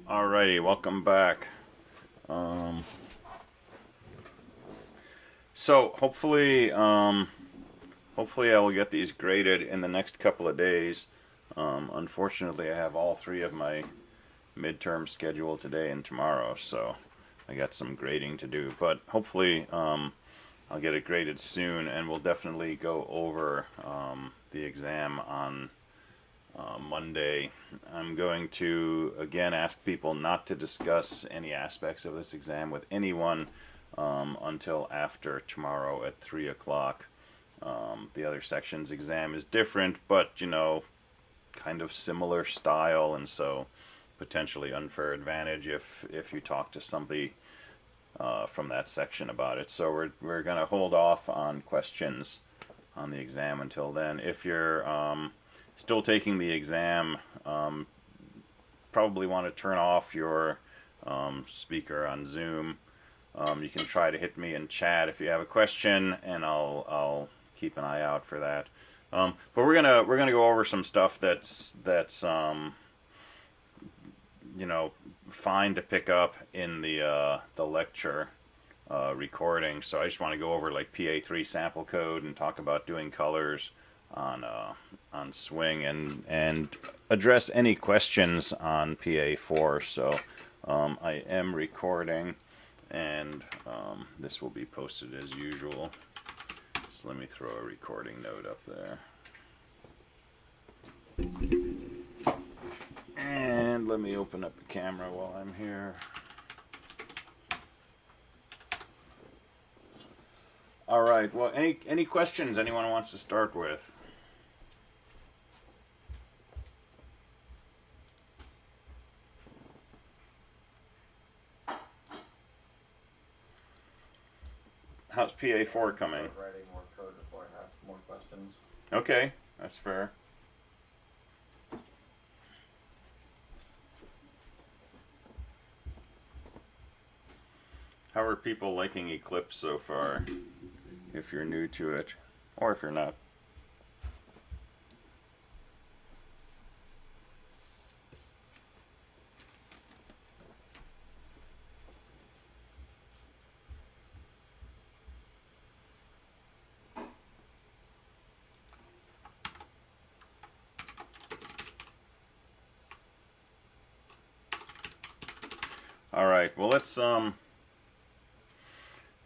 Alrighty, welcome back. So hopefully I will get these graded in the next couple of days. Unfortunately, I have all three of my midterms scheduled today and tomorrow, so I got some grading to do. But hopefully, I'll get it graded soon, and we'll definitely go over the exam on Monday. I'm going to again ask people not to discuss any aspects of this exam with anyone until after tomorrow at 3 o'clock. The other section's exam is different, but kind of similar style, and so potentially unfair advantage if you talk to somebody from that section about it. So we're going to hold off on questions on the exam until then. If you're still taking the exam, probably want to turn off your speaker on Zoom. You can try to hit me in chat if you have a question, and I'll keep an eye out for that. But we're gonna go over some stuff that's fine to pick up in the lecture recording. So I just want to go over like PA3 sample code and talk about doing colors on swing and address any questions on PA4. So I am recording, and this will be posted as usual. So let me throw a recording note up there. And let me open up the camera while I'm here. All right. Well, any questions anyone wants to start with? How's PA4 coming? Start writing more code before I have more questions. Okay, that's fair. How are people liking Eclipse so far? If you're new to it, or if you're not. All right. Well, let's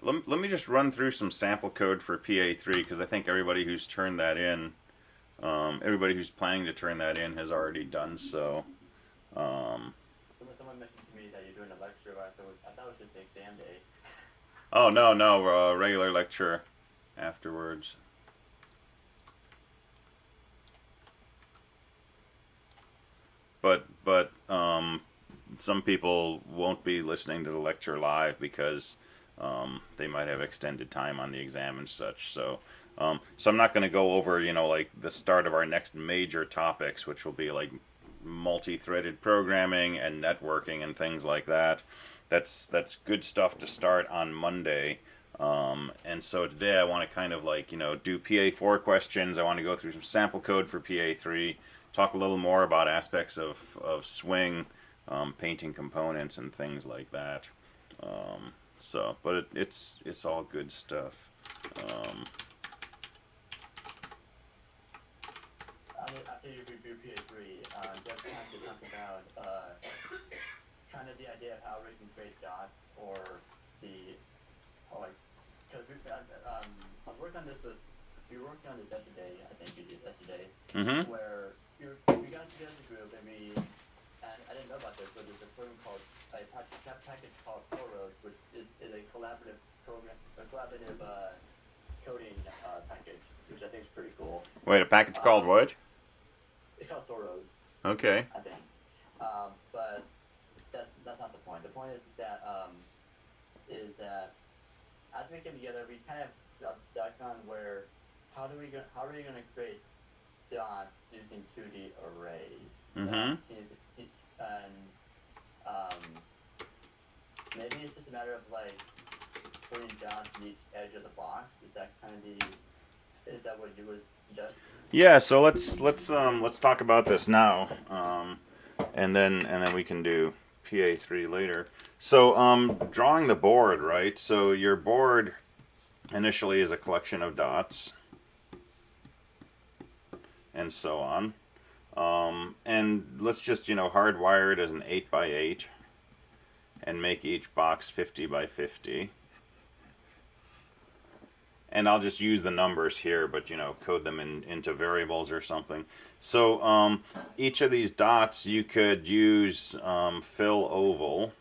let me just run through some sample code for PA3 because I think everybody who's turned that in, everybody who's planning to turn that in has already done so. Someone mentioned to me that you're doing a lecture, but I thought it was just the exam day. Oh no, regular lecture afterwards. But some people won't be listening to the lecture live because they might have extended time on the exam and such. So I'm not going to go over like the start of our next major topics, which will be like multi-threaded programming and networking and things like that. That's good stuff to start on Monday. And so today I want to kind of like do PA4 questions. I want to go through some sample code for PA3, talk a little more about aspects of swing, painting components and things like that. But it's all good stuff. After you review PA3, just have to talk about kind of the idea of how we can create dots or because I was working on this we were working on this yesterday. I think we did yesterday, where we got together as a group and I didn't know about this, but there's a program called a package called Toros, which is a collaborative program, a collaborative coding package, which I think is pretty cool. Wait, a package called what? It's called Toros. Okay. I think, but that's not the point. The point is that as we came together, we kind of got stuck on how are we gonna create dots using 2D arrays. And maybe it's just a matter of like putting dots on each edge of the box. Is that what you would suggest? Yeah, so let's talk about this now, and then we can do PA3 later. So drawing the board, right? So your board initially is a collection of dots and so on. And let's just, hardwire it as an 8 by 8 and make each box 50 by 50. And I'll just use the numbers here, but code them into variables or something. So each of these dots you could use fill oval.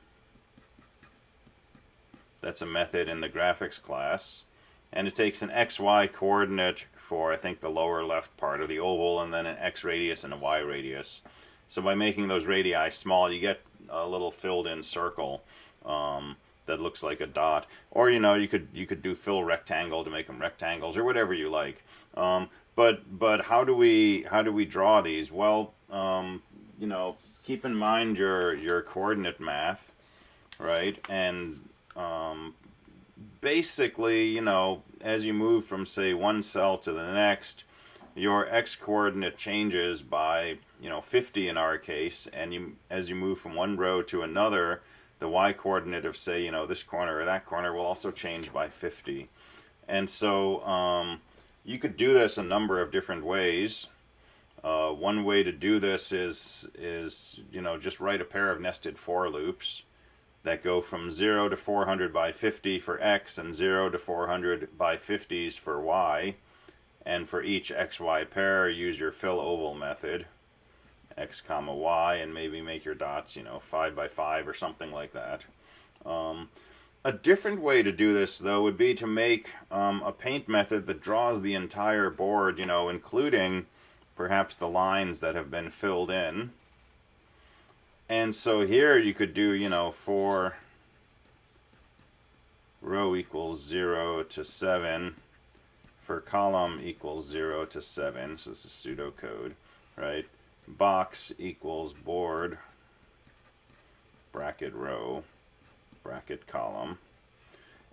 That's a method in the graphics class. And it takes an XY coordinate for, I think, the lower left part of the oval, and then an X radius and a Y radius. So by making those radii small, you get a little filled in circle that looks like a dot. Or you could do fill rectangle to make them rectangles, or whatever you like. But how do we draw these? Well, keep in mind your coordinate math, right? And basically, as you move from, say, one cell to the next, your x coordinate changes by 50 in our case, and as you move from one row to another, the y coordinate of, say, this corner or that corner will also change by 50. And so you could do this a number of different ways. One way to do this is just write a pair of nested for loops that go from 0 to 400 by 50 for x and 0 to 400 by 50s for y. And for each xy pair, use your fill oval method, x comma y, and maybe make your dots 5 by 5 or something like that. A different way to do this, though, would be to make a paint method that draws the entire board, including perhaps the lines that have been filled in. And so here you could do, for row equals 0 to 7, for column equals 0 to 7, so this is pseudocode, right? Box equals board, bracket row, bracket column.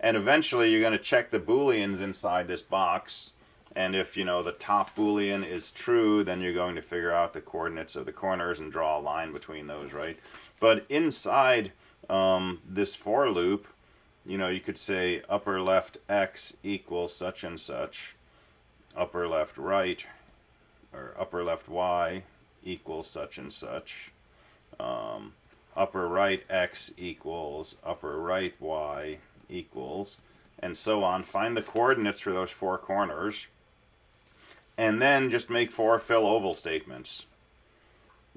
And eventually you're going to check the booleans inside this box, and if the top boolean is true, then you're going to figure out the coordinates of the corners and draw a line between those, right? But inside this for loop, you could say upper left x equals such and such, upper left right, or upper left y equals such and such, upper right x equals upper right y equals, and so on. Find the coordinates for those four corners, and then just make four fill oval statements.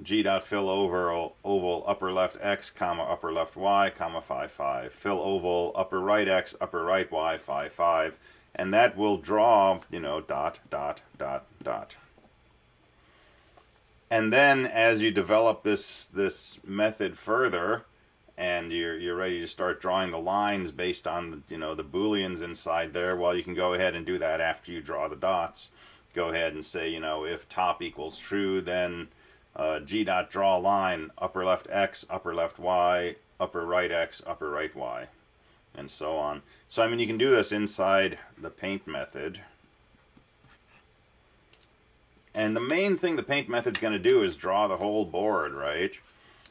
G.fill oval upper left x, comma upper left y, comma 5, 5. Fill oval upper right x, upper right y, 5, 5. And that will draw, dot, dot, dot, dot. And then as you develop this method further, and you're ready to start drawing the lines based on the booleans inside there, well, you can go ahead and do that after you draw the dots. Go ahead and say, if top equals true, then G dot draw a line, upper left x, upper left y, upper right x, upper right y, and so on. So you can do this inside the paint method. And the main thing the paint method's going to do is draw the whole board, right?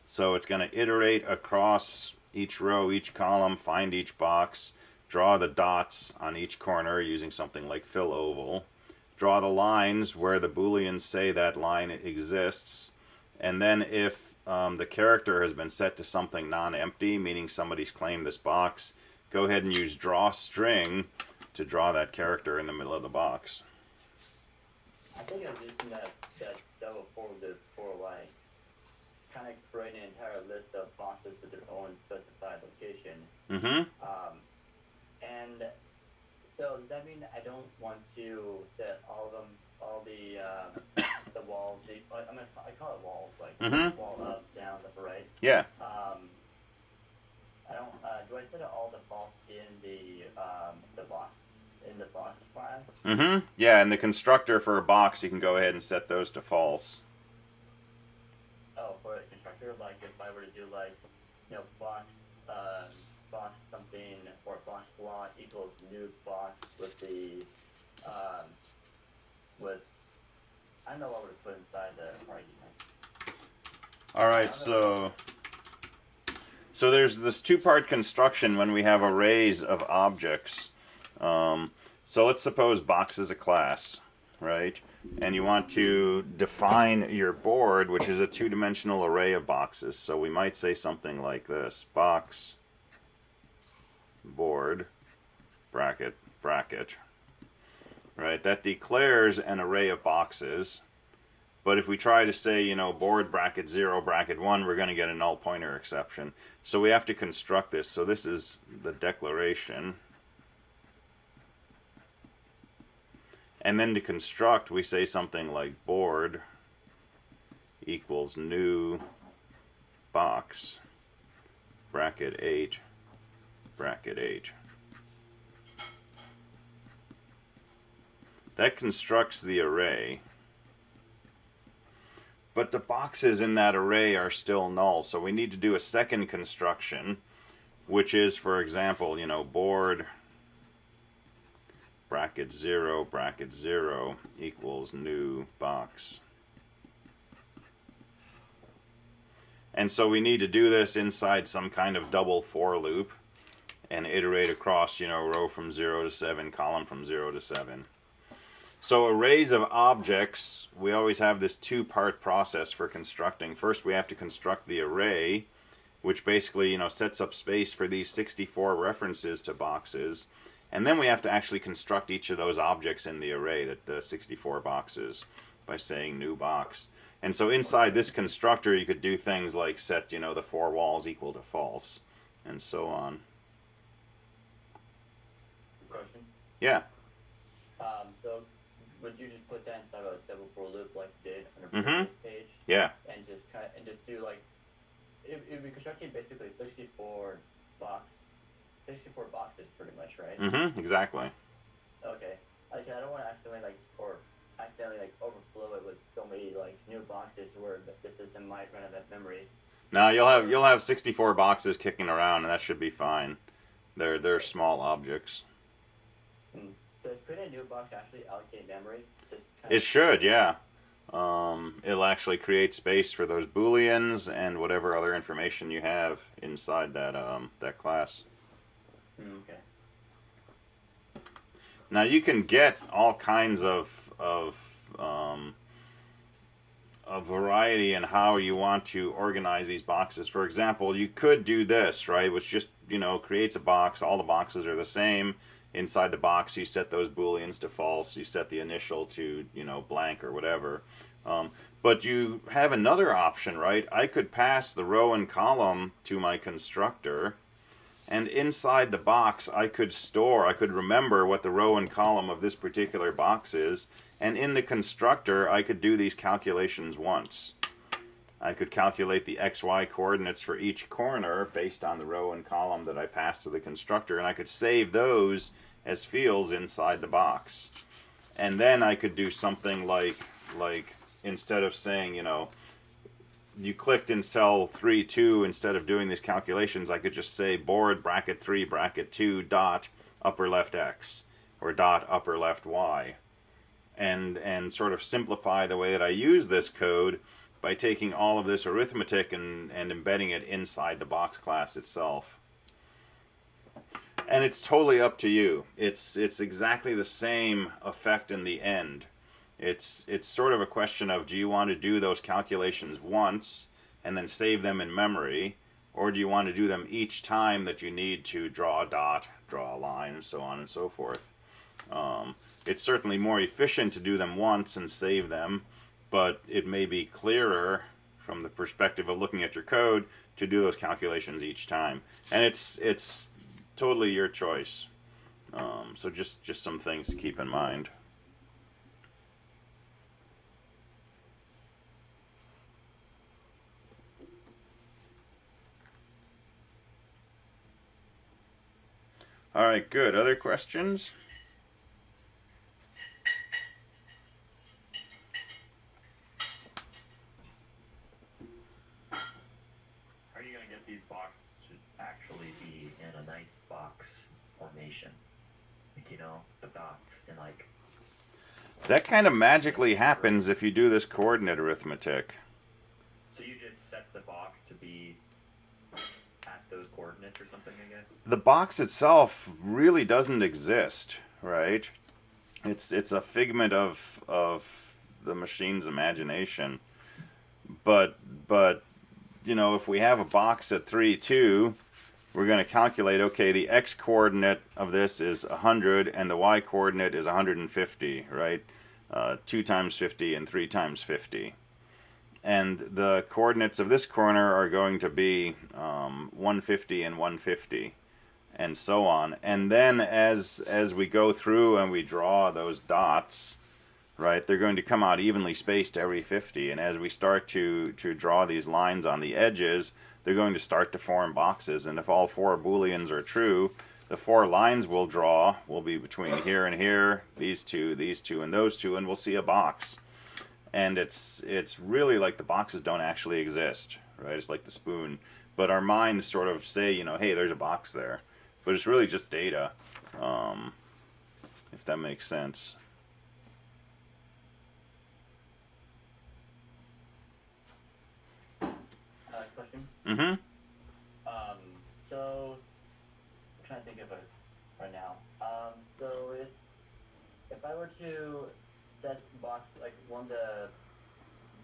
So it's going to iterate across each row, each column, find each box, draw the dots on each corner using something like fill oval, draw the lines where the booleans say that line exists, and then if the character has been set to something non-empty, meaning somebody's claimed this box, go ahead and use draw string to draw that character in the middle of the box. I think I'm using that double for loop for kind of creating an entire list of boxes with their own specified location. Mm-hmm. And so does that mean I don't want to set all the walls? I call it walls, like Mm-hmm. wall up, down, left, or right. Yeah. I don't. Do I set all the false in the box class? Mm-hmm. Yeah, and the constructor for a box, you can go ahead and set those to false. Oh, for a constructor, like if I were to do box something, or box block equals new box with the with I don't know what we're put inside the argument. All right, so So there's this two-part construction when we have arrays of objects. So let's suppose box is a class, right? And you want to define your board, which is a two-dimensional array of boxes. So we might say something like this: box, board, bracket, bracket. Right? That declares an array of boxes. But if we try to say, you know, board bracket 0, bracket 1, we're going to get a null pointer exception. So we have to construct this. So this is the declaration. And then to construct, we say something like board equals new box bracket 8 bracket 8. That constructs the array. But the boxes in that array are still null, so we need to do a second construction, which is, for example, you know, board bracket 0 equals new box. And so we need to do this inside some kind of double for loop and iterate across, you know, row from 0 to 7, column from 0 to 7. So arrays of objects, we always have this two-part process for constructing. First, we have to construct the array, which basically, you know, sets up space for these 64 references to boxes. And then we have to actually construct each of those objects in the array, that the 64 boxes, by saying new box. And so inside this constructor, you could do things like set, you know, the 4 walls equal to false, and so on. Question? Yeah. So would you just put that inside a double for loop like you did on the previous page? Yeah. And just do like it would be constructing basically 64 boxes pretty much, right? Exactly. Okay. Like I don't want to accidentally overflow it with so many like new boxes where the system might run out of memory. No, you'll have 64 boxes kicking around, and that should be fine. They're small objects. Does creating a new box actually allocate memory? It should, yeah. It'll actually create space for those booleans and whatever other information you have inside that class. Okay. Now you can get all kinds of a variety in how you want to organize these boxes. For example, you could do this, right, which just, you know, creates a box. All the boxes are the same. Inside the box, you set those booleans to false. You set the initial to, you know, blank or whatever. But you have another option, right? I could pass the row and column to my constructor, and inside the box, I could remember what the row and column of this particular box is, and in the constructor, I could do these calculations once. I could calculate the XY coordinates for each corner based on the row and column that I passed to the constructor, and I could save those as fields inside the box. And then I could do something like instead of saying, you know, you clicked in cell 3-2, instead of doing these calculations, I could just say board bracket 3 bracket 2 dot upper left X or dot upper left Y, and sort of simplify the way that I use this code by taking all of this arithmetic and embedding it inside the box class itself. And it's totally up to you. It's exactly the same effect in the end. It's sort of a question of, do you want to do those calculations once and then save them in memory, or do you want to do them each time that you need to draw a dot, draw a line, and so on and so forth. It's certainly more efficient to do them once and save them, but it may be clearer from the perspective of looking at your code to do those calculations each time. And it's totally your choice. So just some things to keep in mind. All right, good. Other questions? How are you going to get these boxes to actually be in a nice box formation? Like, you know, the dots and like... That kind of magically happens if you do this coordinate arithmetic. So you just set the box to be at those coordinates or something, I guess? The box itself really doesn't exist, right? It's a figment of the machine's imagination. But you know, if we have a box at 3, 2, we're going to calculate, okay, the x coordinate of this is 100 and the y coordinate is 150, right? 2 times 50 and 3 times 50. And the coordinates of this corner are going to be 150 and 150, and so on. And then as we go through and we draw those dots, right, they're going to come out evenly spaced every 50. And as we start to draw these lines on the edges, they're going to start to form boxes. And if all 4 Booleans are true, the 4 lines we'll draw will be between here and here, these two, and those two, and we'll see a box. And it's really like the boxes don't actually exist, right? It's like the spoon. But our minds sort of say, you know, hey, there's a box there. But it's really just data, if that makes sense. Question? Mm-hmm. So I'm trying to think of it right now. So if I were to set box like one of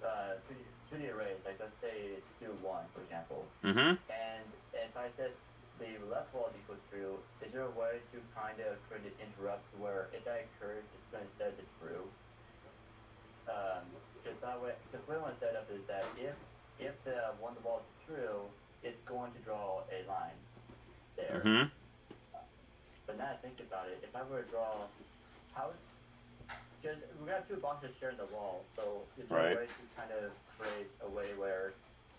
the 2D arrays, like let's say 2, 1, for example, Mm-hmm. and if I set the left wall is equal to true, is there a way to kind of create an interrupt where if that occurs, it's going to set it true? Because that way, the way I want to set it up is that if the one of the walls is true, it's going to draw a line there. Mm-hmm. But now I think about it, if I were to draw, how? Because we got 2 boxes sharing the wall, so is there Right. a way to kind of create a way where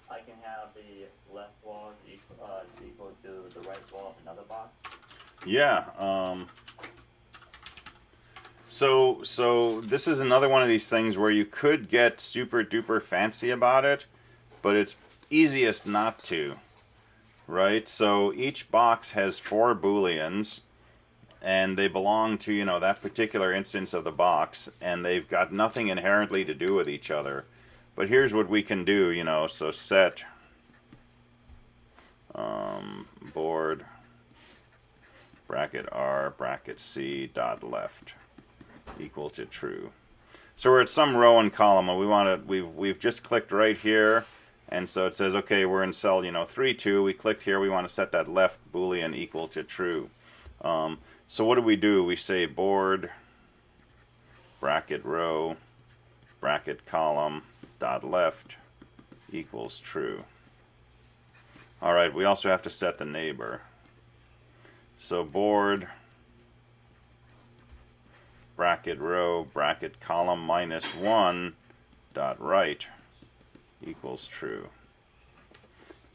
I can have the left wall equal to the right wall of another box? Yeah. So this is another one of these things where you could get super duper fancy about it, but it's easiest not to, right? So each box has 4 Booleans, and they belong to, you know, that particular instance of the box, and they've got nothing inherently to do with each other. But here's what we can do, you know, so set board bracket R bracket C dot left equal to true. So we're at some row and column, and we want to, we've just clicked right here, and so it says, okay, we're in cell, you know, 3, 2. We clicked here. We want to set that left Boolean equal to true. So what do? We say board bracket row bracket column dot left equals true. All right. We also have to set the neighbor. So board bracket row bracket column minus 1 dot right equals true.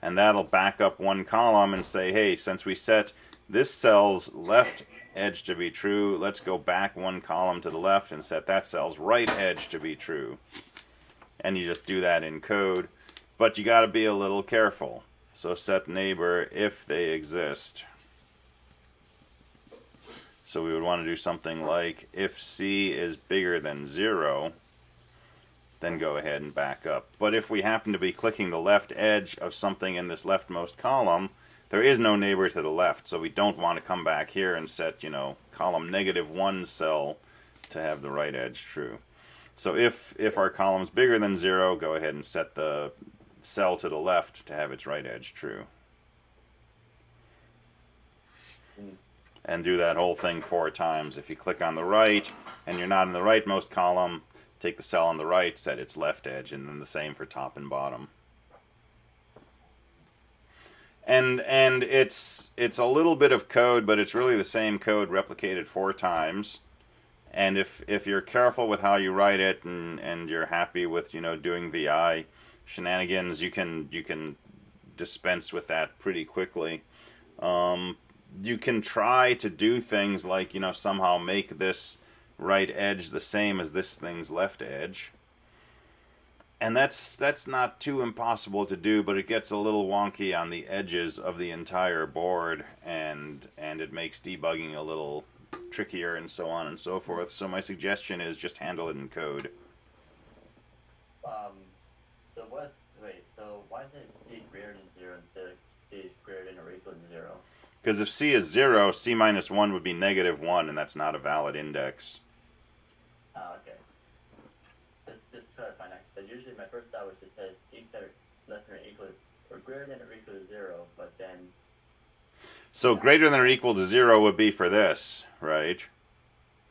And that'll back up 1 column and say, hey, since we set this cell's left edge to be true, let's go back 1 column to the left and set that cell's right edge to be true. And you just do that in code, but you got to be a little careful. So set neighbor if they exist. So we would want to do something like if C is bigger than 0, then go ahead and back up. But if we happen to be clicking the left edge of something in this leftmost column, there is no neighbor to the left, so we don't want to come back here and set, you know, column -1 cell to have the right edge true. So if our column's bigger than 0, go ahead and set the cell to the left to have its right edge true. And do that whole thing 4 times. If you click on the right and you're not in the rightmost column, take the cell on the right, set its left edge, and then the same for top and bottom. And it's a little bit of code, but it's really the same code replicated 4 times. And if you're careful with how you write it and you're happy with, you know, doing VI shenanigans, you can dispense with that pretty quickly. You can try to do things like, you know, somehow make this right edge the same as this thing's left edge. And that's not too impossible to do, but it gets a little wonky on the edges of the entire board, and it makes debugging a little trickier and so on and so forth. So my suggestion is just handle it in code. So why is it C greater than 0 instead of C is greater 0. Because if C is 0, C minus 1 would be -1, and that's not a valid index. Oh, okay. Just to clarify that, but usually my first thought was just says either less than or equal or greater than or equal to 0, but then. So greater than or equal to 0 would be for this, right?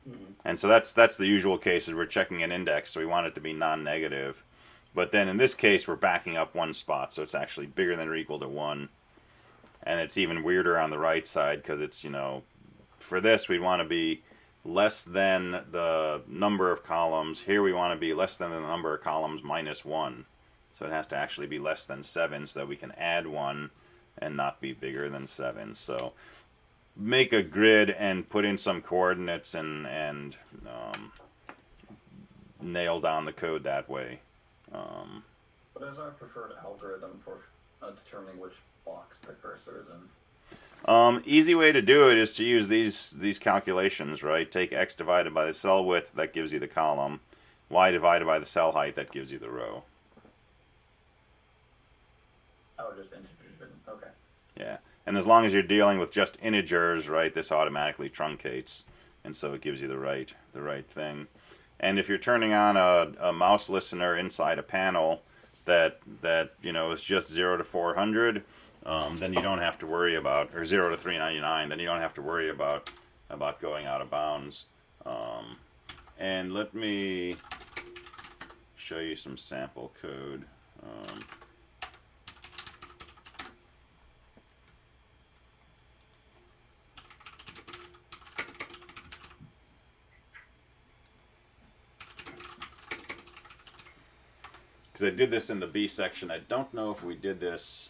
Mm-hmm. And so that's the usual case, is we're checking an index, so we want it to be non-negative. But then in this case, we're backing up one spot, so it's actually bigger than or equal to 1. And it's even weirder on the right side, because it's, for this we want to be less than the number of columns. Here we want to be less than the number of columns minus 1. So it has to actually be less than 7 so that we can add 1 and not be bigger than 7. So make a grid and put in some coordinates and nail down the code that way. What is our preferred algorithm for determining which box the cursor is in? Easy way to do it is to use these calculations, right? Take x divided by the cell width, that gives you the column. Y divided by the cell height, that gives you the row. Oh, just integers. Okay. Yeah, and as long as you're dealing with just integers, right, this automatically truncates, and so it gives you the right thing. And if you're turning on a mouse listener inside a panel that is just 0 to 400, then you don't have to worry about, or 0 to 399, then you don't have to worry about going out of bounds. And let me show you some sample code. Because I did this in the B section. I don't know if we did this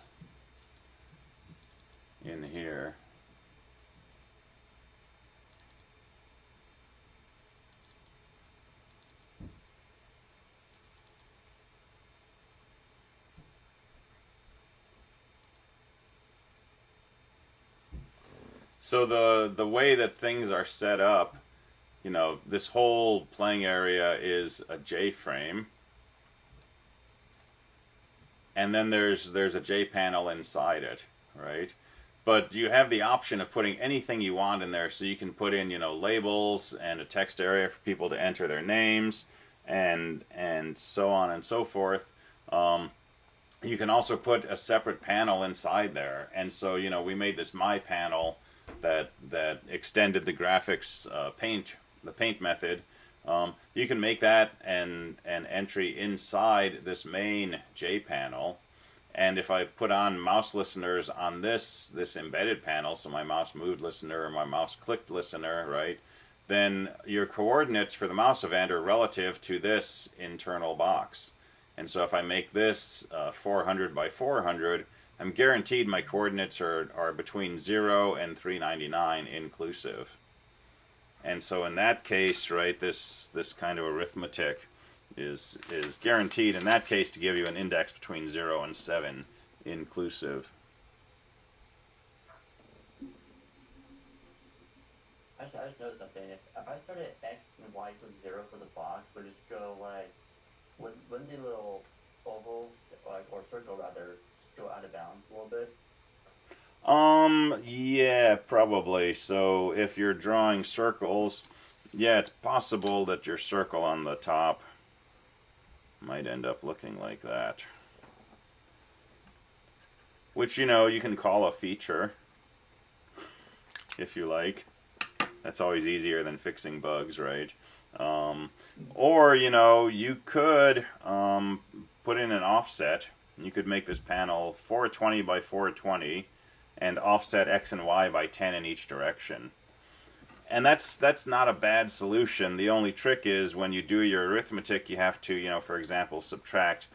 in here. So the way that things are set up, this whole playing area is a J frame. And then there's a J panel inside it, right? But you have the option of putting anything you want in there, so you can put in, labels and a text area for people to enter their names, and so on and so forth. You can also put a separate panel inside there, and so we made this My panel that extended the graphics the paint method. You can make that an entry inside this main J panel, and if I put on mouse listeners on this embedded panel, so my mouse moved listener or my mouse clicked listener, right, then your coordinates for the mouse event are relative to this internal box. And so if I make this 400 by 400, I'm guaranteed my coordinates are between 0 and 399 inclusive. And so in that case, right, this kind of arithmetic is guaranteed in that case to give you an index between 0 and 7 inclusive. I just noticed something. If I started x and y equals 0 for the box, would it just go like, wouldn't the little oval, or circle rather, just go out of bounds a little bit? Yeah, probably. So if you're drawing circles, yeah, it's possible that your circle on the top might end up looking like that. Which, you can call a feature, if you like. That's always easier than fixing bugs, right? Or, you could put in an offset. You could make this panel 420 by 420 and offset x and y by 10 in each direction. And that's not a bad solution. The only trick is when you do your arithmetic, you have to, for example, subtract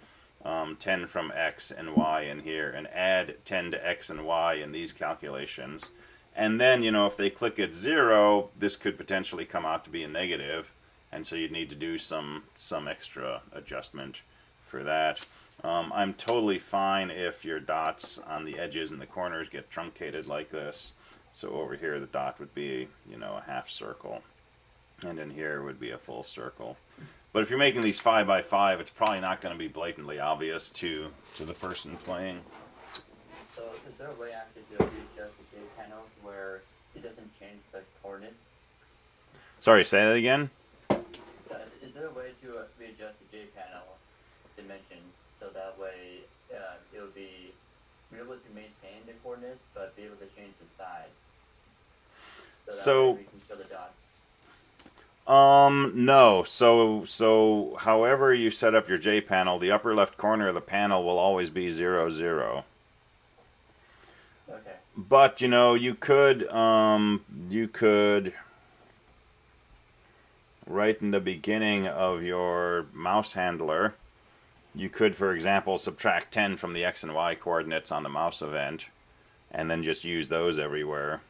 10 from x and y in here and add 10 to x and y in these calculations. And then, if they click at 0, this could potentially come out to be a negative, and so you'd need to do some extra adjustment for that. I'm totally fine if your dots on the edges and the corners get truncated like this. So over here the dot would be, a half circle, and in here would be a full circle. But if you're making these 5 by 5, it's probably not going to be blatantly obvious to the person playing. So is there a way actually to readjust the J panel where it doesn't change the coordinates? Sorry, say that again? So is there a way to readjust the J panel dimensions so that way it will be able to maintain the coordinates but be able to change the size? So that way we can show the dots. No. So however you set up your J panel, the upper left corner of the panel will always be 0, 0. Okay. But, you could right in the beginning of your mouse handler, you could, for example, subtract 10 from the X and Y coordinates on the mouse event, and then just use those everywhere.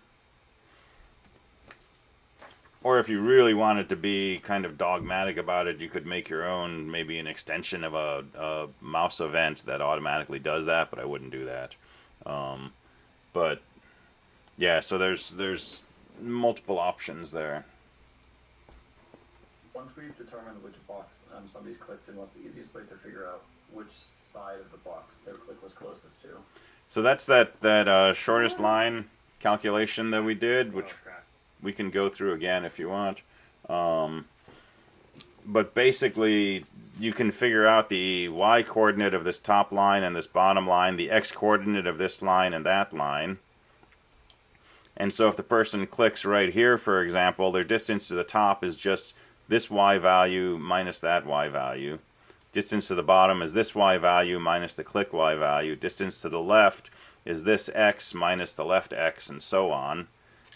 Or if you really wanted to be kind of dogmatic about it, you could make your own, maybe an extension of a mouse event that automatically does that, but I wouldn't do that. But yeah, so there's multiple options there. Once we've determined which box somebody's clicked in, what's the easiest way to figure out which side of the box their click was closest to? So that's that shortest line calculation that we did, which we can go through again if you want. But basically, you can figure out the y coordinate of this top line and this bottom line, the x coordinate of this line and that line. And so if the person clicks right here, for example, their distance to the top is just this y value minus that y value. Distance to the bottom is this y value minus the click y value. Distance to the left is this x minus the left x, and so on.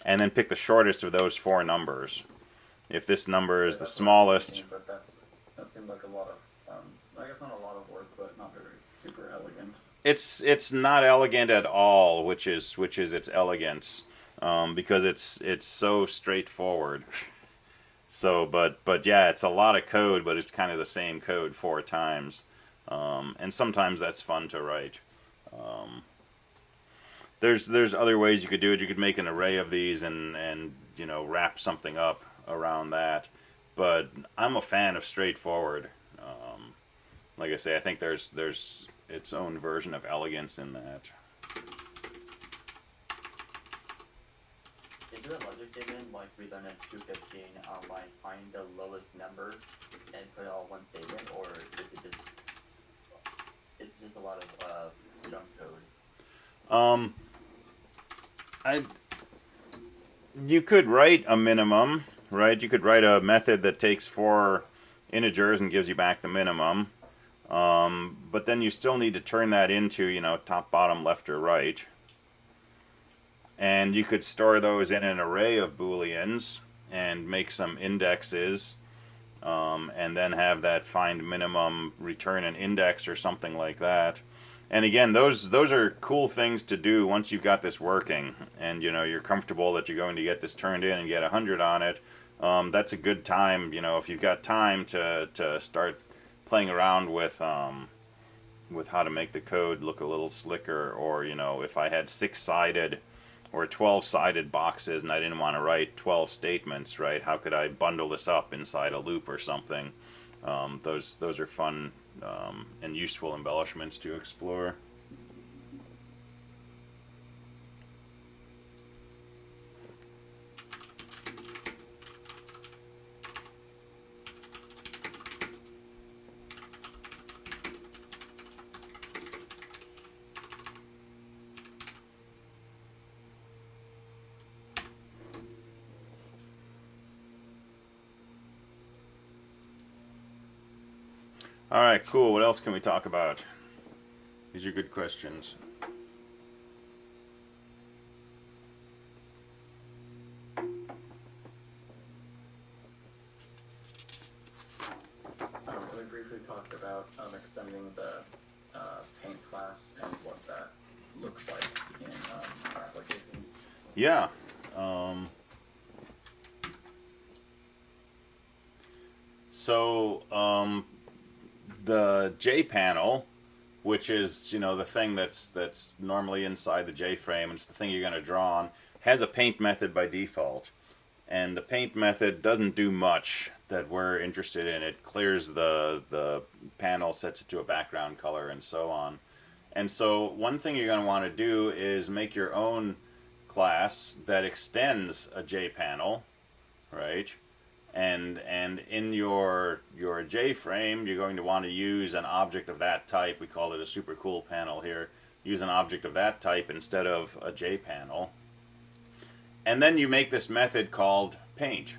And then pick the shortest of those four numbers. If this number is the smallest... But that seemed like a lot of, I guess not a lot of work, but not very super elegant. It's not elegant at all, which is its elegance, because it's so straightforward. So, but yeah, it's a lot of code, but it's kind of the same code 4 times, and sometimes that's fun to write. There's other ways you could do it. You could make an array of these and wrap something up around that. But I'm a fan of straightforward. Like I say, I think there's its own version of elegance in that. Is there a logic statement like we learned at 215 on like find the lowest number and put it all in one statement, or is it just it's just a lot of junk code? You could write a minimum, right? You could write a method that takes 4 integers and gives you back the minimum. But then you still need to turn that into, top, bottom, left, or right. And you could store those in an array of booleans and make some indexes, and then have that find minimum return an index or something like that. And again, those are cool things to do once you've got this working, and you're comfortable that you're going to get this turned in and get 100 on it. That's a good time, if you've got time to start playing around with how to make the code look a little slicker, or if I had 6-sided or 12-sided boxes and I didn't want to write 12 statements, right? How could I bundle this up inside a loop or something? Those are fun and useful embellishments to explore. All right, cool. What else can we talk about? These are good questions. We briefly talked about extending the paint class and what that looks like in our application. Yeah. The J panel, which is the thing that's normally inside the J frame, and it's the thing you're going to draw on, has a paint method by default, and the paint method doesn't do much that we're interested in. It clears the panel, sets it to a background color, and so on. And so one thing you're going to want to do is make your own class that extends a JPanel, right? And in your JFrame, you're going to want to use an object of that type. We call it a super cool panel here. Use an object of that type instead of a JPanel. And then you make this method called paint.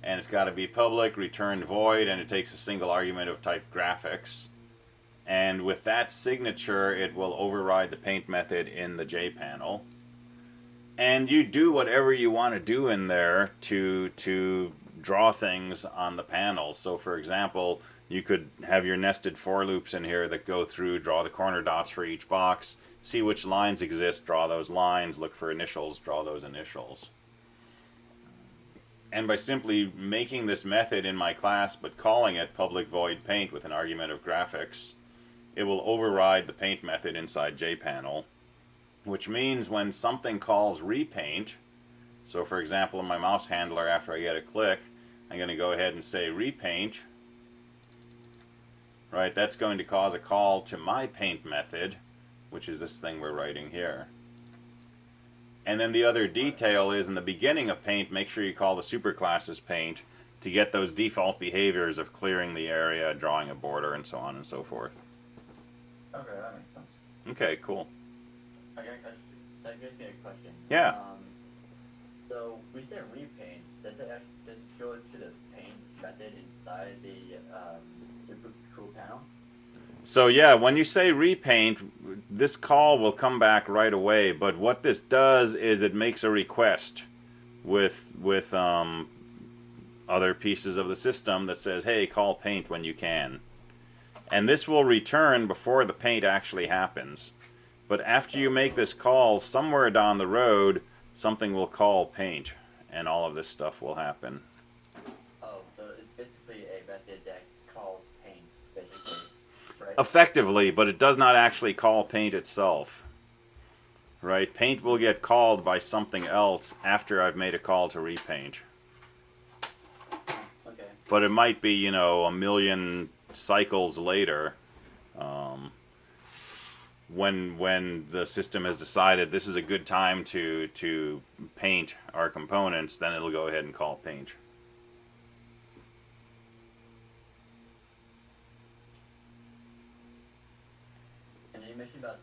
And it's got to be public, return void, and it takes a single argument of type graphics. And with that signature, it will override the paint method in the JPanel. And you do whatever you want to do in there to draw things on the panel. So for example, you could have your nested for loops in here that go through, draw the corner dots for each box, see which lines exist, draw those lines, look for initials, draw those initials. And by simply making this method in my class but calling it public void paint with an argument of graphics, it will override the paint method inside JPanel, which means when something calls repaint, so for example in my mouse handler after I get a click, I'm going to go ahead and say repaint, right? That's going to cause a call to my paint method, which is this thing we're writing here. And then the other detail is in the beginning of paint, make sure you call the superclasses paint to get those default behaviors of clearing the area, drawing a border, and so on and so forth. Okay, that makes sense. Okay, cool. That gives me a question. Yeah. So we said repaint. Does it actually just go to the paint method inside the super cool panel? So yeah, when you say repaint, this call will come back right away, but what this does is it makes a request with other pieces of the system that says, hey, call paint when you can. And this will return before the paint actually happens. But after you make this call, somewhere down the road, something will call paint, and all of this stuff will happen. Oh, so it's basically a method that calls paint, basically, right? Effectively, but it does not actually call paint itself. Right? Paint will get called by something else after I've made a call to repaint. Okay. But it might be, you know, a million cycles later, when the system has decided this is a good time to paint our components, then it'll go ahead and call paint. And you mentioned about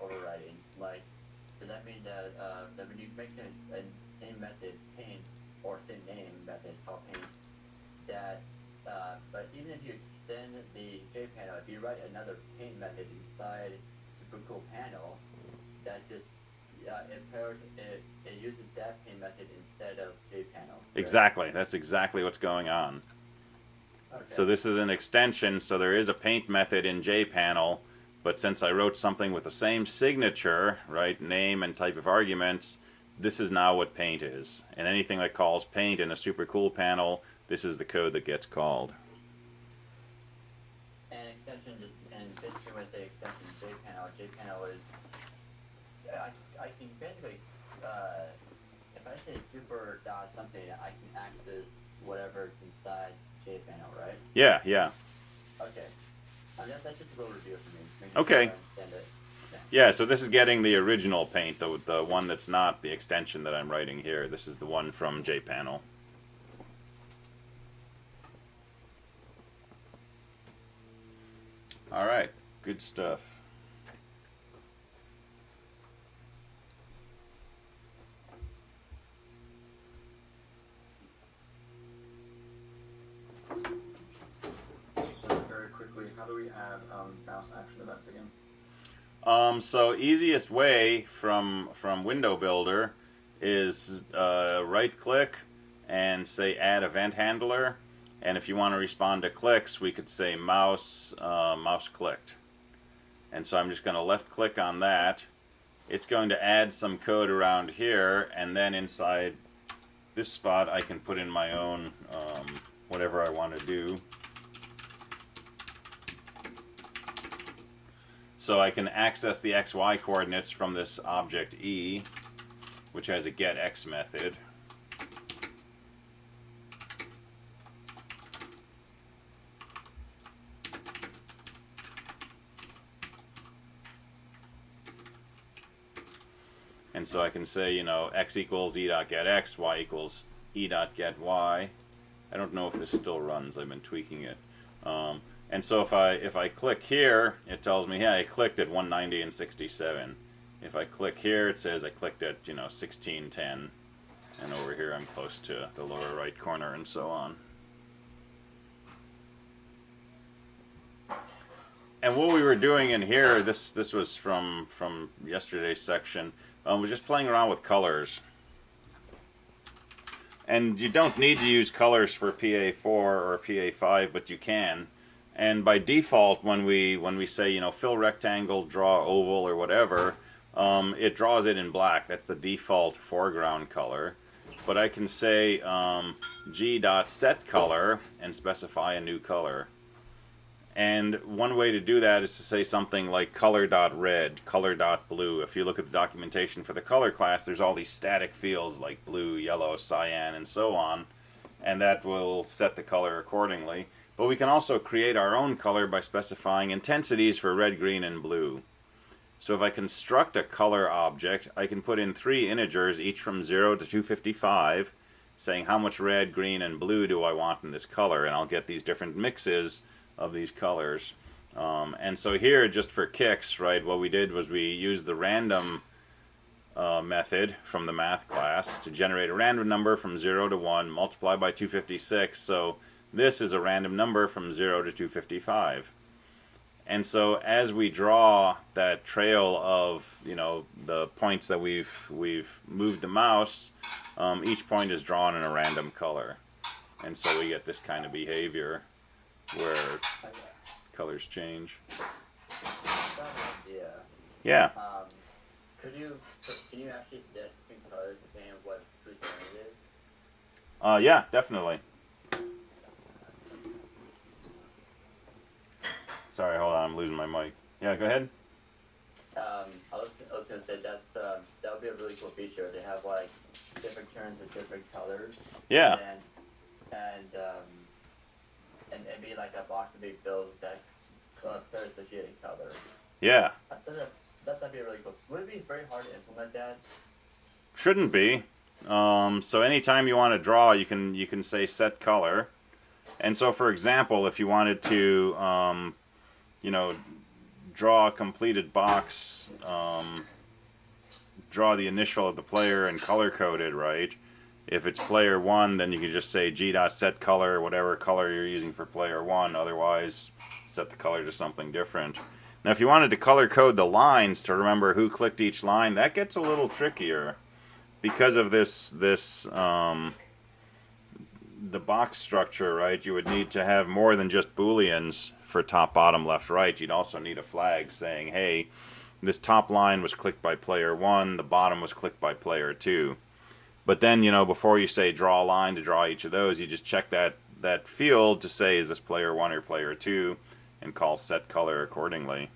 overriding. Like, does that mean that that when you make a same method paint or same name method called paint, that but even if you extend the JPanel, if you write another paint method inside super cool panel, that just it uses that paint method instead of JPanel. Right? Exactly. That's exactly what's going on. Okay. So this is an extension, so there is a paint method in JPanel, but since I wrote something with the same signature, right, name and type of arguments, this is now what paint is. And anything that calls paint in a super cool panel, this is the code that gets called. And extension just, and basically when I say extension JPanel is, I can basically, if I say super dot something, I can access whatever's inside JPanel, right? Yeah, yeah. Okay. That's just a little review for me. Making Okay. sure I understand it. Yeah, so this is getting the original paint, the one that's not the extension that I'm writing here. This is the one from JPanel. All right, good stuff. Very quickly, how do we add mouse action events again? So easiest way from Window Builder is right click and say add event handler, and if you want to respond to clicks, we could say mouse clicked. And so I'm just going to left click on that. It's going to add some code around here, and then inside this spot I can put in my own whatever I want to do. So I can access the XY coordinates from this object E, which has a getX method. And so I can say, you know, x equals e dot get x, y equals e dot get y. I don't know if this still runs. I've been tweaking it. And so if I click here, it tells me, yeah, I clicked at 190 and 67. If I click here, it says I clicked at, you know, 1610. And over here, I'm close to the lower right corner and so on. And what we were doing in here, this was from yesterday's section, was just playing around with colors. And you don't need to use colors for PA4 or PA5, but you can. And by default, when we say, you know, fill rectangle, draw oval, or whatever, it draws it in black. That's the default foreground color. But I can say g.setColor and specify a new color. And one way to do that is to say something like color.red, color.blue. If you look at the documentation for the color class, there's all these static fields like blue, yellow, cyan, and so on. And that will set the color accordingly. But we can also create our own color by specifying intensities for red, green, and blue. So if I construct a color object, I can put in 3 integers, each from 0 to 255, saying how much red, green, and blue do I want in this color, and I'll get these different mixes of these colors. And so here, just for kicks, right, what we did was we used the random method from the math class to generate a random number from 0 to 1, multiply by 256, so this is a random number from 0 to 255. And so as we draw that trail of, you know, the points that we've moved the mouse, each point is drawn in a random color. And so we get this kind of behavior where colors change. Yeah. Yeah. Can you actually set between colors depending on what whose turn it is? Yeah, definitely. Sorry, hold on, I'm losing my mic. Yeah, go ahead. I was gonna say that would be a really cool feature to have like different turns with different colors. Yeah. And maybe like a box to be filled with that clear associated color. Yeah. That'd be really cool. Would it be very hard to implement that? Shouldn't be. So anytime you want to draw, you can say set color. And so, for example, if you wanted to, you know, draw a completed box, draw the initial of the player and color code it, right? If it's player 1, then you can just say g.setColor, whatever color you're using for player 1. Otherwise, set the color to something different. Now, if you wanted to color code the lines to remember who clicked each line, that gets a little trickier because of the box structure, right? You would need to have more than just booleans for top, bottom, left, right. You'd also need a flag saying, hey, this top line was clicked by player 1, the bottom was clicked by player 2. But then, you know, before you say draw a line to draw each of those, you just check that field to say, is this player 1 or player 2, and call set color accordingly.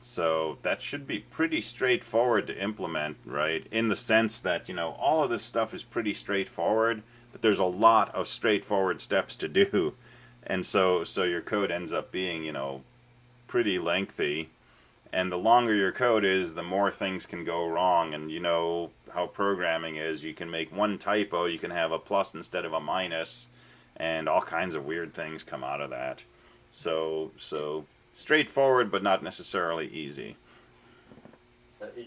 So that should be pretty straightforward to implement, right? In the sense that, you know, all of this stuff is pretty straightforward, but there's a lot of straightforward steps to do. And so your code ends up being, you know, pretty lengthy. And the longer your code is, the more things can go wrong. And you know how programming is. You can make one typo, you can have a plus instead of a minus, and all kinds of weird things come out of that. So straightforward, but not necessarily easy.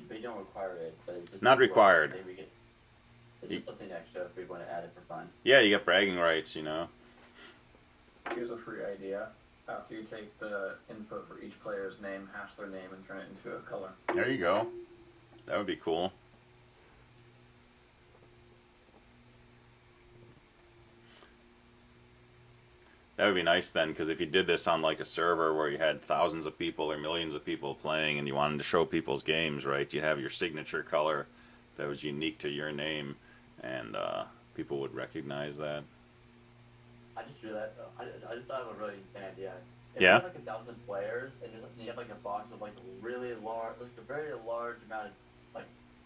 We don't require it, but it's just Not required. It's just something extra if we want to add it for fun. Yeah, you get bragging rights, you know. Here's a free idea. After you take the input for each player's name, hash their name, and turn it into a color. There you go. That would be cool. That would be nice then, because if you did this on like a server where you had thousands of people or millions of people playing and you wanted to show people's games, right, you'd have your signature color that was unique to your name, and people would recognize that. I just realized, I just thought of a really insane idea. If Yeah? you have like 1,000 players, and you have like a box with like a really large, like a very large amount of, like,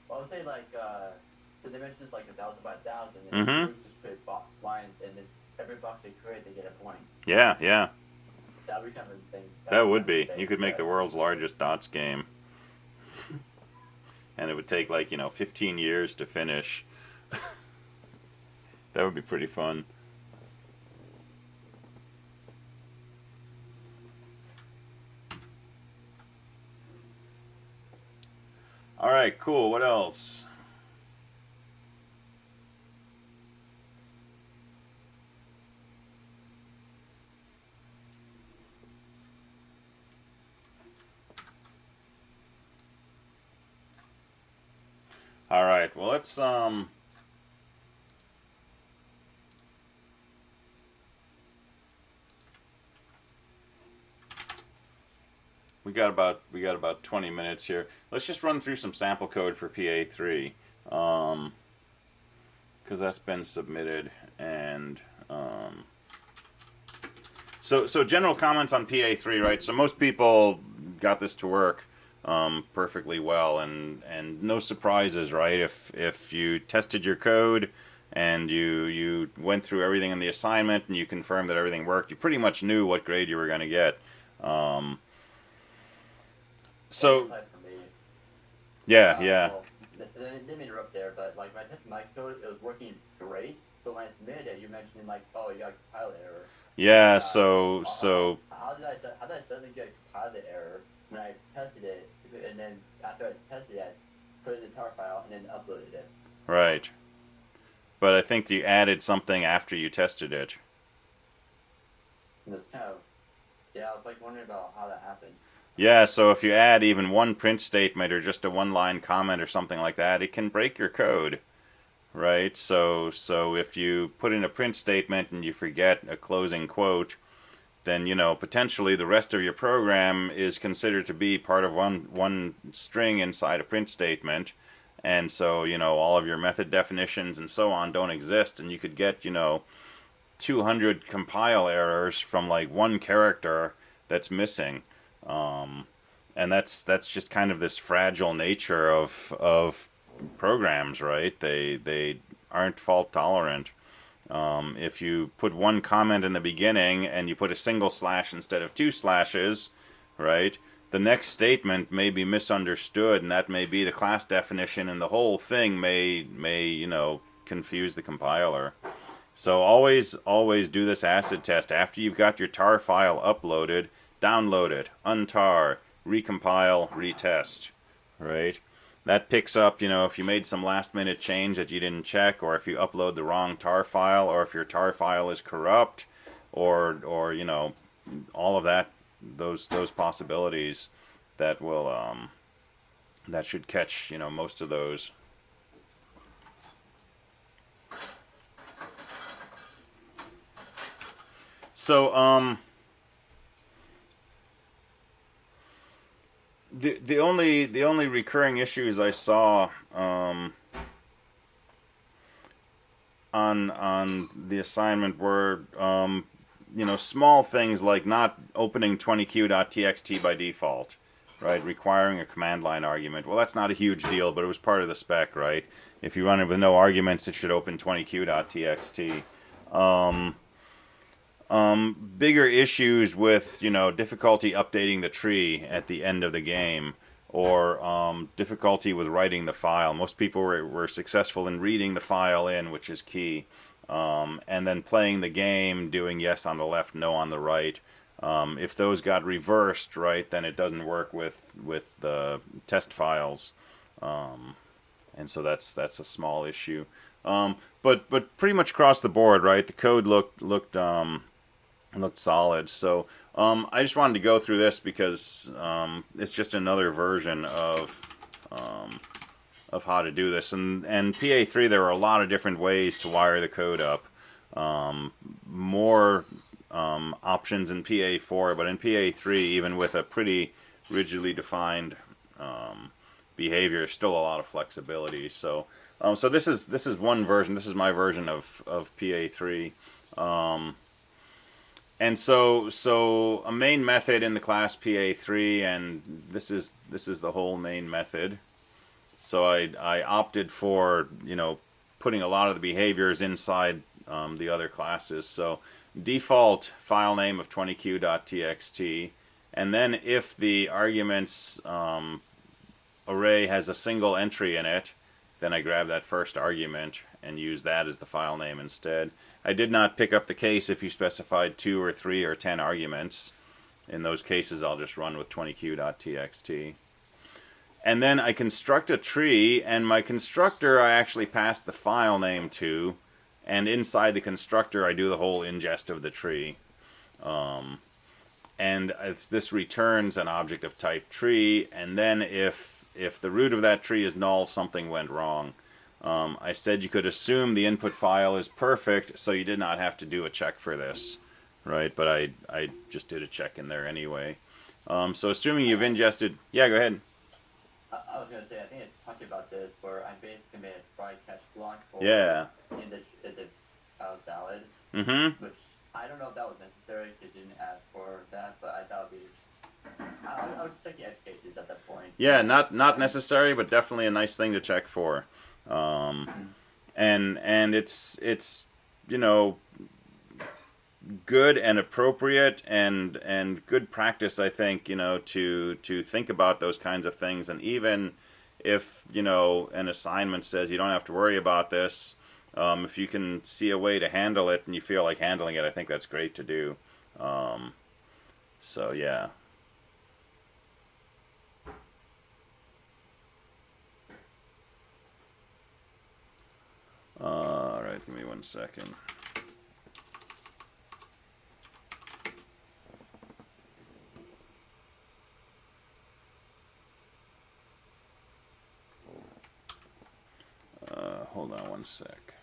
well, I would say like, the dimensions like 1,000 by 1,000, and Mhm. you just create lines, and then every box they create, they get a point. Yeah, yeah. That would be kind of insane. That would be. Insane, You could make the world's largest dots game. and it would take like 15 years to finish. That would be pretty fun. All right, cool. What else? All right. Well, let's we got about 20 minutes here. Let's just run through some sample code for PA3, because that's been submitted. And so general comments on PA3, right? So most people got this to work perfectly well, and no surprises, right? If you tested your code and you went through everything in the assignment and you confirmed that everything worked, you pretty much knew what grade you were going to get. So For me, yeah. well, let me interrupt there, but like when I tested my code, it was working great. But when I submitted it, you mentioned like, oh, you got a compile error. Yeah, How did I suddenly get a compile error when I tested it, and then after I tested it, I put it in the tar file and then uploaded it. right. But I think you added something after you tested it. And it's kind of, yeah, I was like wondering about how that happened. Yeah, so if you add even one print statement or just a one-line comment or something like that, it can break your code, right? So if you put in a print statement and you forget a closing quote, then potentially the rest of your program is considered to be part of one string inside a print statement, and so all of your method definitions and so on don't exist, and you could get 200 compile errors from like one character that's missing. And that's just kind of this fragile nature of programs, right? They aren't fault tolerant. If you put one comment in the beginning and you put a single slash instead of two slashes, right? The next statement may be misunderstood, and that may be the class definition, and the whole thing may confuse the compiler. So always do this acid test after you've got your tar file uploaded. Download it, untar, recompile, retest, right? That picks up, if you made some last minute change that you didn't check, or if you upload the wrong tar file, or if your tar file is corrupt, or all of that, those possibilities that will that should catch most of those. So the only recurring issues I saw on the assignment were small things like not opening 20q.txt by default, right? Requiring a command line argument. Well, that's not a huge deal, but it was part of the spec, right? If you run it with no arguments, it should open 20q.txt. Bigger issues with difficulty updating the tree at the end of the game, or difficulty with writing the file. Most people were successful in reading the file in, which is key, and then playing the game, doing yes on the left, no on the right. If those got reversed, right, then it doesn't work with the test files, and so that's a small issue. But pretty much across the board, right, the code looked solid. So I just wanted to go through this because it's just another version of how to do this. And PA3, there are a lot of different ways to wire the code up. More options in PA4, but in PA3, even with a pretty rigidly defined behavior, still a lot of flexibility. So so this is one version. This is my version of PA3. And so a main method in the class PA3, and this is the whole main method. So I opted for putting a lot of the behaviors inside the other classes. So default file name of 20q.txt, and then if the arguments array has a single entry in it, then I grab that first argument and use that as the file name instead. I did not pick up the case if you specified 2 or 3 or 10 arguments. In those cases, I'll just run with 20q.txt. And then I construct a tree, and my constructor I actually pass the file name to, and inside the constructor I do the whole ingest of the tree. And this returns an object of type tree, and then if the root of that tree is null, something went wrong. I said you could assume the input file is perfect, so you did not have to do a check for this, right? But I just did a check in there anyway. So assuming you've ingested... Yeah, go ahead. I was gonna say, I think I talked about this, where I basically made a try catch block for in the file's valid, which I don't know if that was necessary because you didn't ask for that, but I thought it would be. I would just check the edge cases at that point. Yeah, not necessary, but definitely a nice thing to check for. And it's you know, good and appropriate and good practice, I think, you know, to think about those kinds of things. And even if, you know, an assignment says you don't have to worry about this, if you can see a way to handle it and you feel like handling it, I think that's great to do. So yeah. All right, give me 1 second. Hold on 1 sec.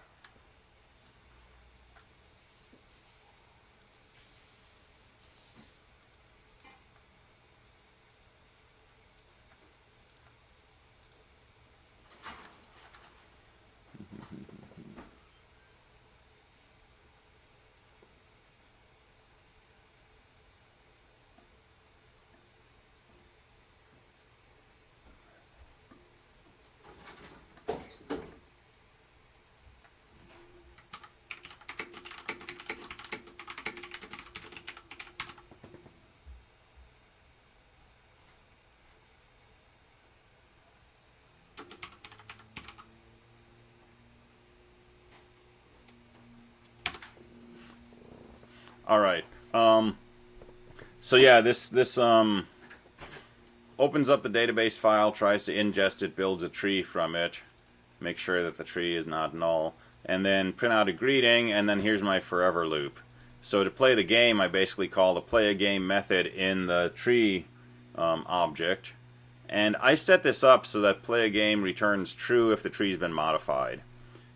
All right. So yeah, this opens up the database file, tries to ingest it, builds a tree from it, make sure that the tree is not null, and then print out a greeting, and then here's my forever loop. So to play the game, I basically call the play a game method in the tree object, and I set this up so that play a game returns true if the tree's been modified.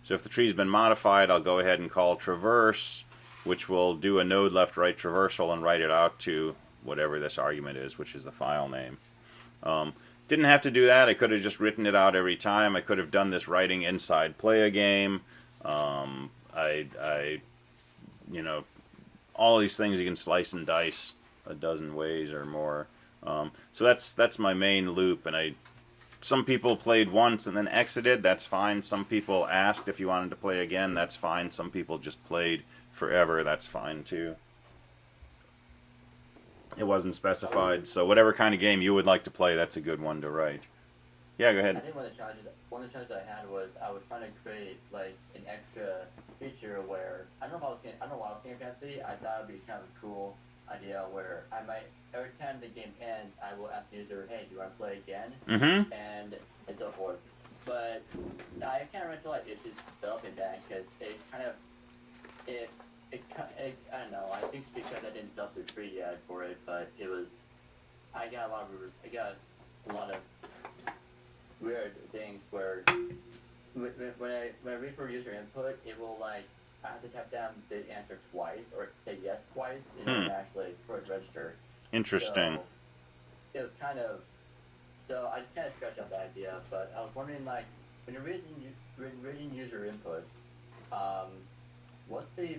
So if the tree's been modified, I'll go ahead and call traverse, which will do a node left-right traversal and write it out to whatever this argument is, which is the file name. Didn't have to do that. I could have just written it out every time. I could have done this writing inside play a game. You know, all these things you can slice and dice a dozen ways or more. So that's my main loop, and some people played once and then exited. That's fine. Some people asked if you wanted to play again. That's fine. Some people just played forever. That's fine too. It wasn't specified, so whatever kind of game you would like to play, that's a good one to write. Yeah, go ahead. I think one of the challenges I had was I was trying to create like an extra feature where I don't know why I was getting fancy. I thought it'd be kind of a cool idea where I might every time the game ends, I will ask the user, "Hey, do you want to play again?" And so forth. But I kind of ran into like issues developing that because it kind of I don't know. I think it's because I didn't develop the tree yet for it, but it was. I got a lot of weird things where when I read for user input, it will like I have to type down the answer twice or say yes twice in order to actually for it to register. Interesting. So it was kind of. So I just kind of scratched out the idea, but I was wondering like when you're reading user input, what's the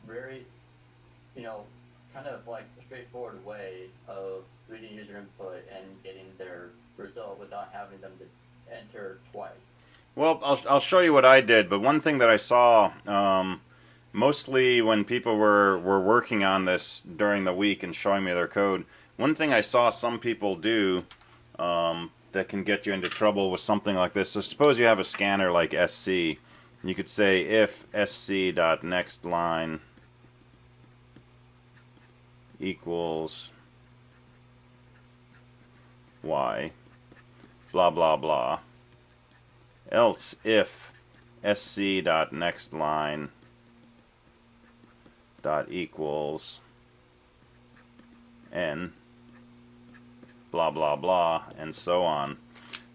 very, kind of like a straightforward way of reading user input and getting their result without having them to enter twice? Well, I'll show you what I did, but one thing that I saw, mostly when people were working on this during the week and showing me their code, one thing I saw some people do that that can get you into trouble with something like this. So suppose you have a scanner like SC. You could say if sc.nextLine equals y, blah blah blah. Else if sc.nextLine dot equals n, blah blah blah, and so on.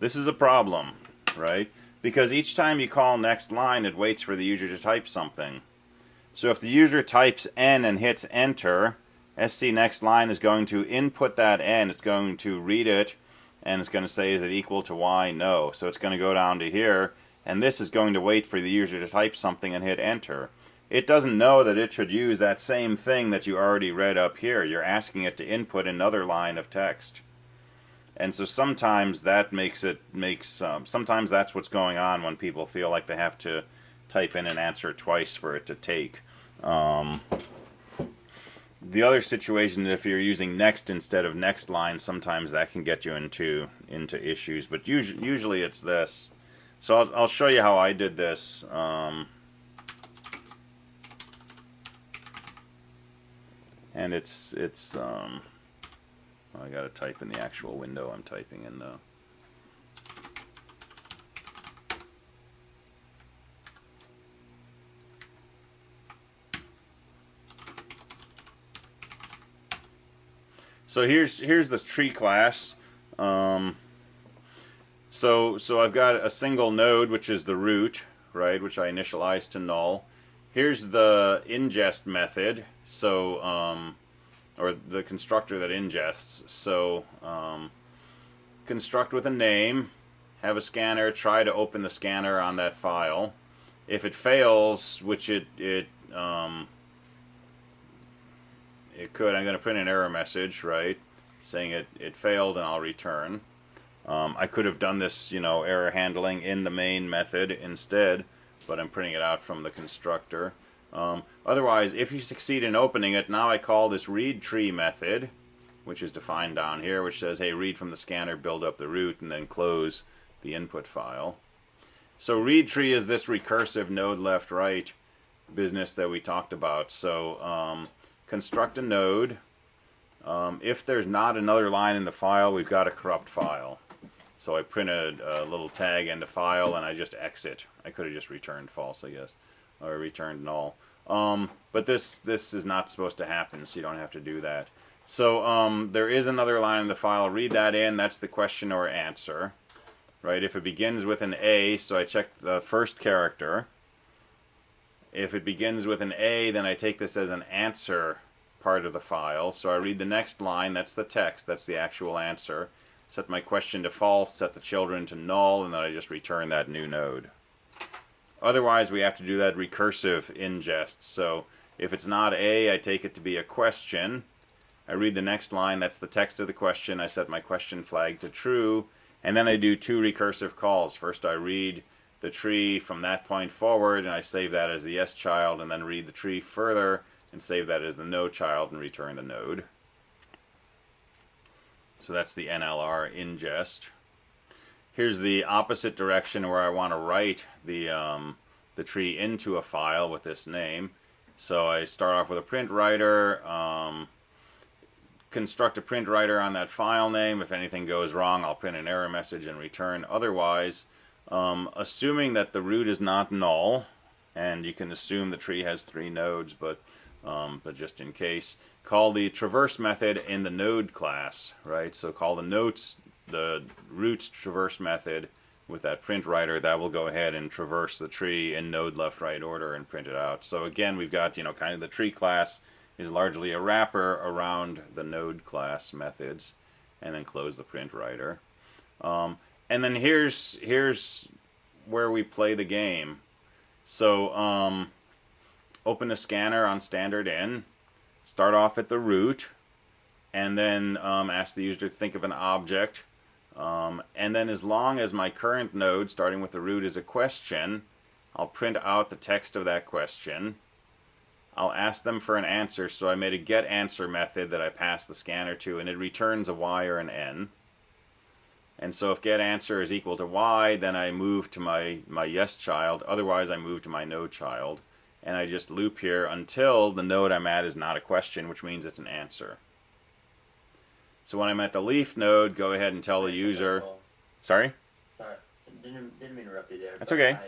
This is a problem, right? Because each time you call next line, it waits for the user to type something. So if the user types n and hits enter, SC next line is going to input that n. It's going to read it, and it's going to say, is it equal to y? No. So it's going to go down to here, and this is going to wait for the user to type something and hit enter. It doesn't know that it should use that same thing that you already read up here. You're asking it to input another line of text. And so sometimes that sometimes that's what's going on when people feel like they have to type in an answer twice for it to take. The other situation, if you're using next instead of next line, sometimes that can get you into issues. But usually it's this. So I'll show you how I did this. And I gotta type in the actual window I'm typing in though. So here's this tree class. So I've got a single node, which is the root, right, which I initialized to null. Here's the ingest method, so or the constructor that ingests. So construct with a name, have a scanner, try to open the scanner on that file. If it fails, which it could, I'm going to print an error message, right, saying it failed, and I'll return. I could have done this, error handling in the main method instead, but I'm printing it out from the constructor. Otherwise, if you succeed in opening it, now I call this read tree method, which is defined down here, which says, hey, read from the scanner, build up the root, and then close the input file. So read tree is this recursive node left right business that we talked about. So construct a node. If there's not another line in the file, we've got a corrupt file. So I printed a little tag into file, and I just exit. I could have just returned false, I guess, or returned null. But this is not supposed to happen, so you don't have to do that. So there is another line in the file. Read that in. That's the question or answer, right? If it begins with an A, so I check the first character. If it begins with an A, then I take this as an answer part of the file. So I read the next line. That's the text. That's the actual answer. Set my question to false, set the children to null, and then I just return that new node. Otherwise, we have to do that recursive ingest. So if it's not A, I take it to be a question. I read the next line. That's the text of the question. I set my question flag to true. And then I do two recursive calls. First, I read the tree from that point forward, and I save that as the yes child, and then read the tree further and save that as the no child and return the node. So that's the NLR ingest. Here's the opposite direction where I want to write the tree into a file with this name. So I start off with a print writer, construct a print writer on that file name. If anything goes wrong, I'll print an error message and return. Otherwise, assuming that the root is not null, and you can assume the tree has 3 nodes, but just in case, call the traverse method in the node class, right? So call the root traverse method with that print writer. That will go ahead and traverse the tree in node left right order and print it out. So again, we've got, kind of the tree class is largely a wrapper around the node class methods, and then close the print writer. And then here's where we play the game. So open a scanner on standard in, start off at the root, and then ask the user to think of an object. And then as long as my current node, starting with the root, is a question, I'll print out the text of that question. I'll ask them for an answer, so I made a getAnswer method that I pass the scanner to, and it returns a Y or an N. And so if get answer is equal to y, then I move to my yes child. Otherwise, I move to my no child. And I just loop here until the node I'm at is not a question, which means it's an answer. So when I'm at the leaf node, go ahead and tell the user... Sorry? Sorry, didn't mean to interrupt you there. That's okay.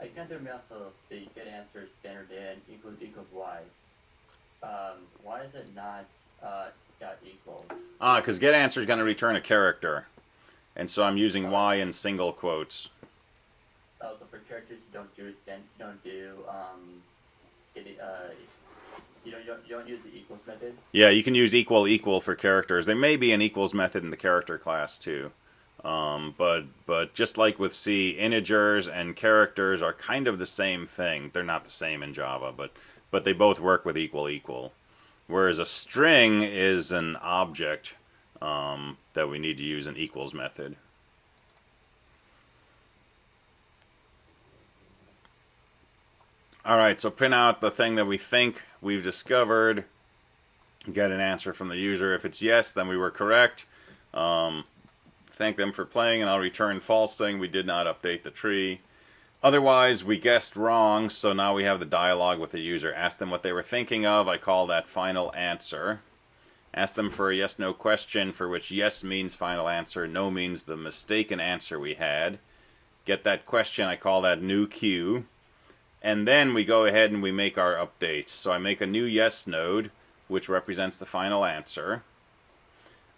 I can't throw me off of the get answer standard in equals y. Why is it not dot equals? Because get answer is going to return a character. And so I'm using y in single quotes. Oh, so for characters you don't use the equals method? Yeah, you can use equal for characters. There may be an equals method in the character class too. But just like with C, integers and characters are kind of the same thing. They're not the same in Java, but they both work with equal. Whereas a string is an object that we need to use an equals method. Alright, so print out the thing that we think we've discovered. Get an answer from the user. If it's yes, then we were correct. Thank them for playing, and I'll return false saying we did not update the tree. Otherwise, we guessed wrong, so now we have the dialogue with the user. Ask them what they were thinking of. I call that final answer. Ask them for a yes-no question, for which yes means final answer, no means the mistaken answer we had. Get that question, I call that new queue. And then we go ahead and we make our updates. So I make a new yes node, which represents the final answer.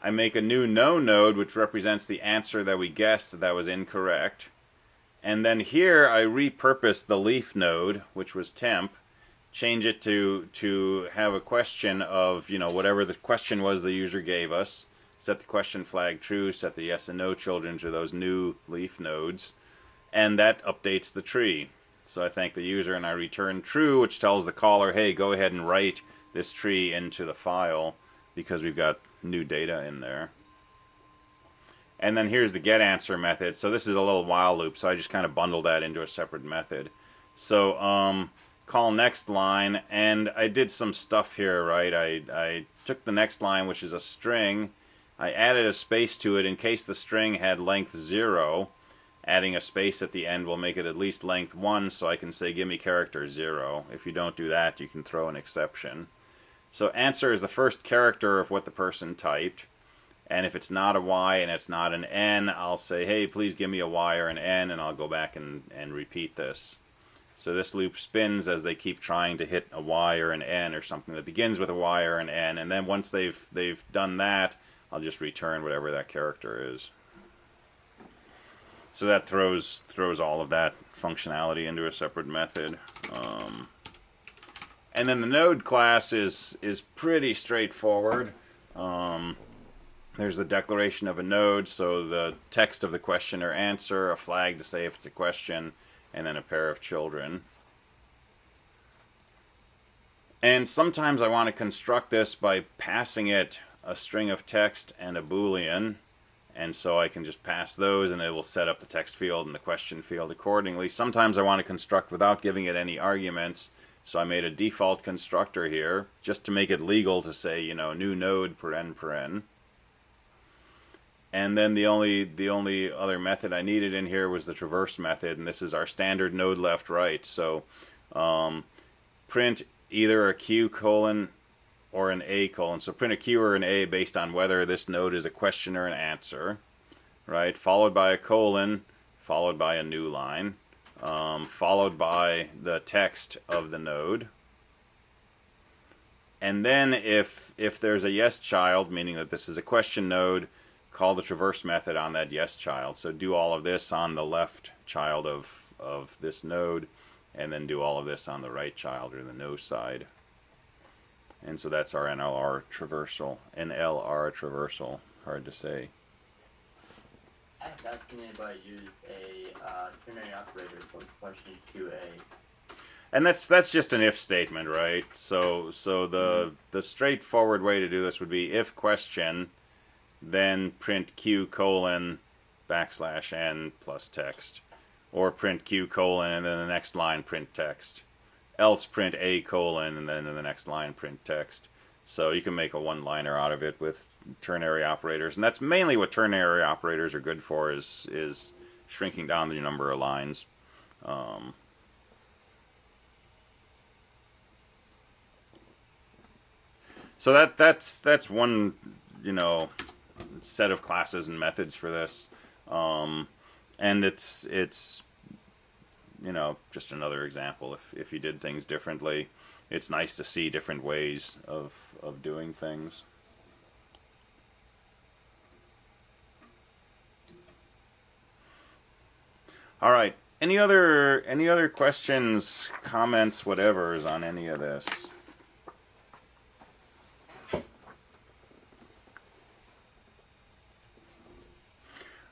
I make a new no node, which represents the answer that we guessed that was incorrect. And then here I repurpose the leaf node, which was temp, change it to have a question of, whatever the question was the user gave us. Set the question flag true, set the yes and no children to those new leaf nodes, and that updates the tree. So I thank the user and I return true, which tells the caller, hey, go ahead and write this tree into the file because we've got new data in there. And then here's the get answer method. So this is a little while loop, so I just kind of bundled that into a separate method. So call next line, and I did some stuff here, right? I took the next line, which is a string. I added a space to it in case the string had length 0. Adding a space at the end will make it at least length 1, so I can say give me character 0. If you don't do that, you can throw an exception. So answer is the first character of what the person typed. And if it's not a Y and it's not an N, I'll say, hey, please give me a Y or an N, and I'll go back and repeat this. So this loop spins as they keep trying to hit a Y or an N or something that begins with a Y or an N. And then once they've done that, I'll just return whatever that character is. So that throws all of that functionality into a separate method. And then the node class is pretty straightforward. There's the declaration of a node, so the text of the question or answer, a flag to say if it's a question, and then a pair of children. And sometimes I want to construct this by passing it a string of text and a Boolean. And so I can just pass those and it will set up the text field and the question field accordingly. Sometimes I want to construct without giving it any arguments. So I made a default constructor here just to make it legal to say, new node paren. And then the only other method I needed in here was the traverse method, and this is our standard node left right. So print either a Q colon or an A colon. So print a Q or an A based on whether this node is a question or an answer, right? Followed by a colon, followed by a new line, followed by the text of the node. And then if there's a yes child, meaning that this is a question node, call the traverse method on that yes child. So do all of this on the left child of this node, and then do all of this on the right child or the no side. And so that's our NLR traversal. Hard to say. I have not seen anybody use a ternary operator for question QA. And that's just an if statement, right? So the straightforward way to do this would be if question, then print Q colon \n plus text. Or print Q colon and then the next line print text. Else print A colon and then in the next line print text. So you can make a one-liner out of it with ternary operators, and that's mainly what ternary operators are good for, is shrinking down the number of lines. So that's one, you know, set of classes and methods for this, and it's you know, just another example. If you did things differently, it's nice to see different ways of doing things. All right. Any other questions, comments, whatever's on any of this?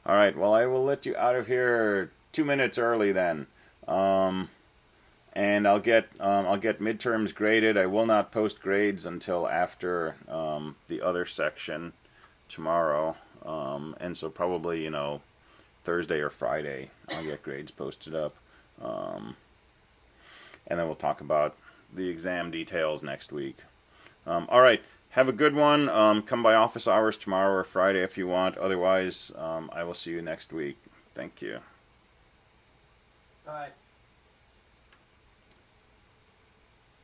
All right. Well, I will let you out of here 2 minutes early then. And I'll get midterms graded. I will not post grades until after the other section tomorrow, and so probably, you know, Thursday or Friday I'll get grades posted up, and then we'll talk about the exam details next week. All right, have a good one. Come by office hours tomorrow or Friday if you want. Otherwise, I will see you next week. Thank you. All right.